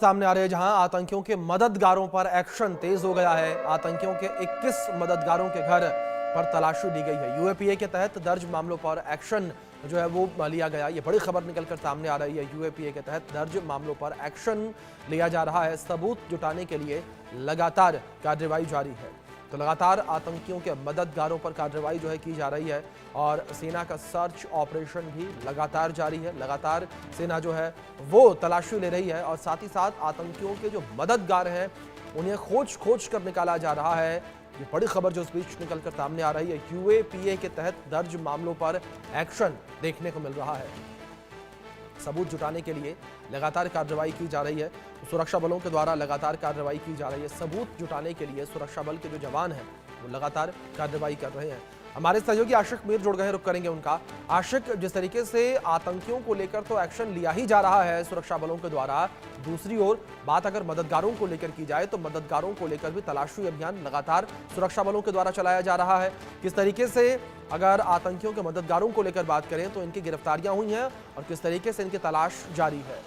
सामने आ रहे हैं, जहां आतंकियों के मददगारों पर एक्शन तेज हो गया है। आतंकियों के 21 मददगारों के घर पर तलाशी ली गई है। यूएपीए के तहत दर्ज मामलों पर एक्शन जो है वो लिया गया। ये बड़ी खबर निकलकर सामने आ रही है। यूएपीए के तहत दर्ज मामलों पर एक्शन लिया जा रहा है। सबूत जुटाने के लिए लगातार कार्रवाई जारी है। तो लगातार आतंकियों के मददगारों पर कार्रवाई जो है की जा रही है और सेना का सर्च ऑपरेशन भी लगातार जारी है। लगातार सेना जो है वो तलाशी ले रही है और साथ ही साथ आतंकियों के जो मददगार हैं उन्हें खोज कर निकाला जा रहा है। ये बड़ी खबर जो इस बीच निकलकर सामने आ रही है। यूएपीए के तहत दर्ज मामलों पर एक्शन देखने को मिल रहा है। सबूत जुटाने के लिए लगातार कार्रवाई की जा रही है। सुरक्षा बलों के द्वारा लगातार कार्रवाई की जा रही है। सबूत जुटाने के लिए सुरक्षा बल के जो जवान हैं वो लगातार कार्रवाई कर रहे हैं। हमारे सहयोगी आशिक मीर जुड़ गए, रुक करेंगे उनका। आशिक, जिस तरीके से आतंकियों को लेकर तो एक्शन लिया ही जा रहा है सुरक्षा बलों के द्वारा, दूसरी ओर बात अगर मददगारों को लेकर की जाए तो मददगारों को लेकर भी तलाशी अभियान लगातार सुरक्षा बलों के द्वारा चलाया जा रहा है। किस तरीके से अगर आतंकियों के मददगारों को लेकर बात करें तो इनकी गिरफ्तारियां हुई हैं और किस तरीके से इनकी तलाश जारी है?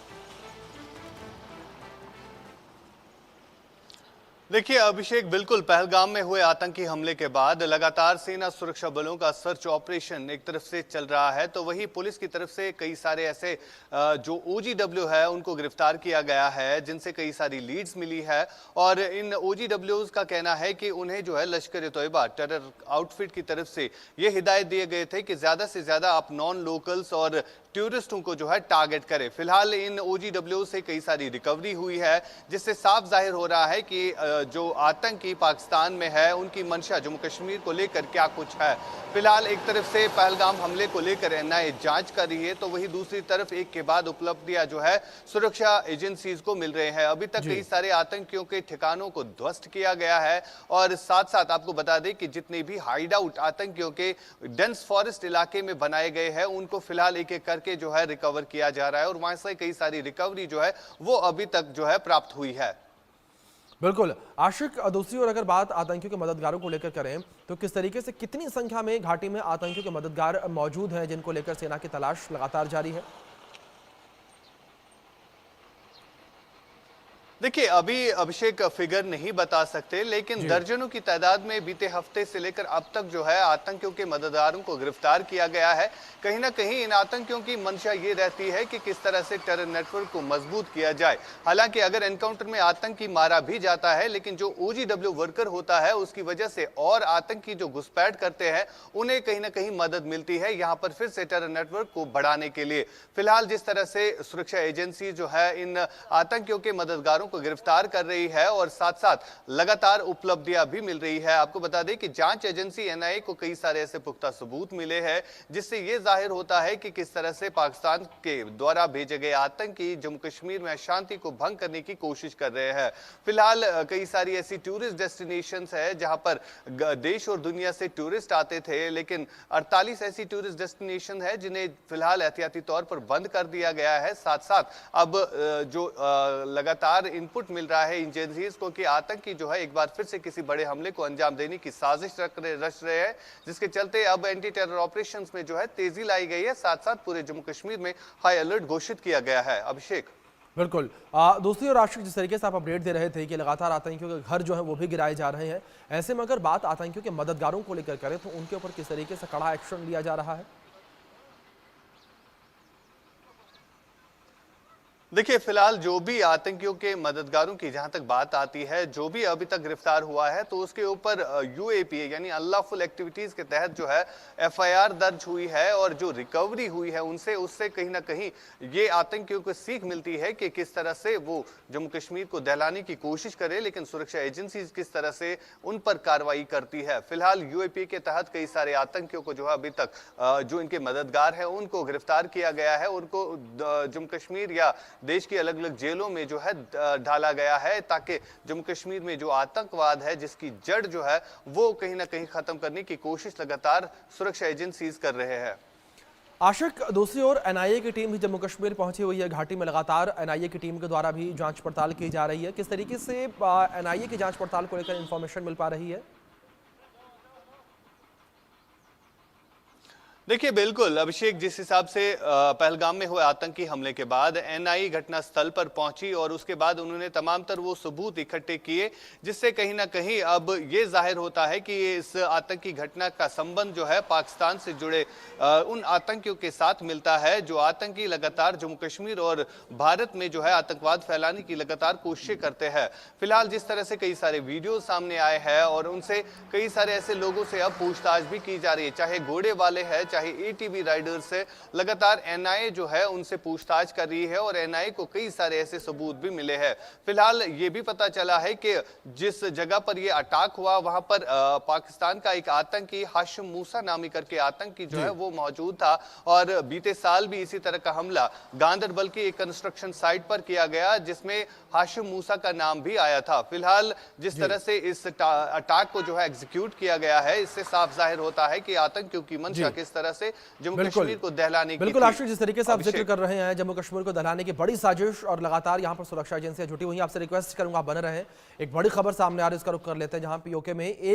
देखिए अभिषेक, बिल्कुल पहलगाम में हुए आतंकी हमले के बाद लगातार सेना सुरक्षा बलों का सर्च ऑपरेशन एक तरफ से चल रहा है, तो वही पुलिस की तरफ से कई सारे ऐसे जो ओजीडब्ल्यू है उनको गिरफ्तार किया गया है, जिनसे कई सारी लीड्स मिली है। और इन ओजीडब्ल्यूज का कहना है कि उन्हें जो है लश्कर ए तोयबा टेरर आउटफिट की तरफ से ये हिदायत दिए गए थे कि ज्यादा से ज्यादा आप नॉन लोकल्स और टूरिस्टों को जो है टारगेट करें। फिलहाल इन ओजीडब्ल्यू से कई सारी रिकवरी हुई है, जिससे साफ जाहिर हो रहा है कि जो आतंकी पाकिस्तान में है उनकी मंशा जम्मू कश्मीर को लेकर क्या कुछ है। फिलहाल एक तरफ से पहलगाम हमले को लेकर एनआईए जांच कर रही है, तो वही दूसरी तरफ एक के बाद उपलब्धियां जो है सुरक्षा एजेंसीज को मिल रहे हैं। अभी तक कई सारे आतंकियों के ठिकानों को ध्वस्त किया गया है और साथ साथ आपको बता दें कि जितने भी हाइड आउट आतंकियों के डेंस फॉरेस्ट इलाके में बनाए गए हैं उनको फिलहाल एक एक करके जो है रिकवर किया जा रहा है और वहां से कई सारी रिकवरी जो है वो अभी तक जो है प्राप्त हुई है। बिल्कुल आशिक, दूसरी ओर अगर बात आतंकियों के मददगारों को लेकर करें तो किस तरीके से, कितनी संख्या में घाटी में आतंकियों के मददगार मौजूद हैं जिनको लेकर सेना की तलाश लगातार जारी है? देखिए अभी अभिषेक फिगर नहीं बता सकते, लेकिन दर्जनों की तादाद में बीते हफ्ते से लेकर अब तक जो है आतंकियों के मददगारों को गिरफ्तार किया गया है। कहीं ना कहीं इन आतंकियों की मंशा ये रहती है कि किस तरह से टेरर नेटवर्क को मजबूत किया जाए। हालांकि अगर एनकाउंटर में आतंकी मारा भी जाता है, लेकिन जो ओजीडब्ल्यू वर्कर होता है उसकी वजह से और आतंकी जो घुसपैठ करते हैं उन्हें कहीं ना कहीं मदद मिलती है यहाँ पर फिर से टेरर नेटवर्क को बढ़ाने के लिए। फिलहाल जिस तरह से सुरक्षा एजेंसी जो है इन आतंकियों के मददगारों को गिरफ्तार कर रही है और साथ साथ लगातार उपलब्धियां भी मिल रही है। आपको बता दें कि जांच एजेंसी एनआईए को कई सारे ऐसे पुख्ता सबूत मिले हैं जिससे यह जाहिर होता है कि किस तरह से पाकिस्तान के द्वारा भेजे गए आतंकी जम्मू कश्मीर में शांति को भंग करने की कोशिश कर रहे हैं। फिलहाल कई सारी ऐसी टूरिस्ट डेस्टिनेशंस है जहां पर देश और दुनिया से टूरिस्ट आते थे, लेकिन 48 ऐसी टूरिस्ट डेस्टिनेशन है जिन्हें फिलहाल एहतियाती तौर पर बंद कर दिया गया है। साथ साथ अब जो लगातार इनपुट मिल रहा है एजेंसीज को कि आतंकी जो है एक बार फिर से किसी बड़े हमले को अंजाम देने की साजिश रच रहे हैं, जिसके चलते अब एंटी टेरर ऑपरेशंस में जो है तेजी लाई गई है। साथ साथ पूरे जम्मू कश्मीर में हाई अलर्ट घोषित किया गया है। अभिषेक, बिल्कुल। दूसरी ओर आशिक, जिस तरीके से आप अपडेट दे रहे थे कि लगातार आतंकियों के घर जो है वो भी गिराए जा रहे हैं, ऐसे में अगर बात आतंकियों के मददगारों को लेकर करें तो उनके ऊपर किस तरीके से कड़ा एक्शन लिया जा रहा है? देखिए फिलहाल जो भी आतंकियों के मददगारों की जहां तक बात आती है, जो भी अभी तक गिरफ्तार हुआ है तो उसके ऊपर यूएपीए यानी अनलॉफुल एक्टिविटीज के तहत जो है एफआईआर दर्ज हुई है और जो रिकवरी हुई है उनसे उससे कहीं ना कहीं ये आतंकियों को सीख मिलती है कि किस तरह से वो जम्मू कश्मीर को दहलाने की कोशिश करे, लेकिन सुरक्षा एजेंसी किस तरह से उन पर कार्रवाई करती है। फिलहाल यूएपीए के तहत कई सारे आतंकियों को जो है अभी तक जो इनके मददगार है उनको गिरफ्तार किया गया है, उनको जम्मू कश्मीर या देश की अलग अलग जेलों में जो है ढाला गया है, ताकि जम्मू कश्मीर में जो आतंकवाद है जिसकी जड़ जो है वो कहीं ना कहीं खत्म करने की कोशिश लगातार सुरक्षा एजेंसीज कर रहे हैं। आशिक, दूसरी ओर एनआईए की टीम भी जम्मू कश्मीर पहुंची हुई है। घाटी में लगातार एनआईए की टीम के द्वारा भी जांच पड़ताल की जा रही है। किस तरीके से एनआईए की जांच पड़ताल को लेकर इंफॉर्मेशन मिल पा रही है? देखिए बिल्कुल अभिषेक, जिस हिसाब से पहलगाम में हुए आतंकी हमले के बाद एनआईए घटनास्थल पर पहुंची और उसके बाद उन्होंने तमाम तर वो सबूत इकट्ठे किए, जिससे कहीं ना कहीं अब ये जाहिर होता है कि इस आतंकी घटना का संबंध जो है पाकिस्तान से जुड़े उन आतंकियों के साथ मिलता है, जो आतंकी लगातार जम्मू कश्मीर और भारत में जो है आतंकवाद फैलाने की लगातार कोशिशें करते हैं। फिलहाल जिस तरह से कई सारे वीडियो सामने आए हैं और उनसे कई सारे ऐसे लोगों से अब पूछताछ भी की जा रही है, चाहे घोड़े वाले हैं चाहे एटीवी राइडर्स से, लगातार एनआईए जो है उनसे पूछताछ कर रही है और एनआईए को कई सारे ऐसे सबूत भी मिले हैं। फिलहाल ये भी पता चला है कि जिस जगह पर ये अटैक हुआ वहां पर पाकिस्तान का एक आतंकी हाशिम मूसा नामी करके आतंकी जो है वो मौजूद था और बीते साल भी इसी तरह का हमला गांदरबल की एक कंस्ट्रक्शन साइट पर किया गया, जिसमें हाशिम मूसा का नाम भी आया था। फिलहाल जिस तरह से इस अटैक को जो है एग्जीक्यूट किया गया है, इससे साफ जाहिर होता है कि आतंकियों की मंशा किस तरह से जम्मू कश्मीर को दहलाने की। बिल्कुल आशीष, जिस तरीके से आप जिक्र कर रहे हैं जम्मू कश्मीर को दहलाने की बड़ी साजिश और लगातार यहां पर सुरक्षा एजेंसियां जुटी हुई हैं, आपसे रिक्वेस्ट करूंगा आप बने रहें। एक बड़ी खबर सामने आ रही है, इसका रुख कर लेते हैं, जहां पीओके में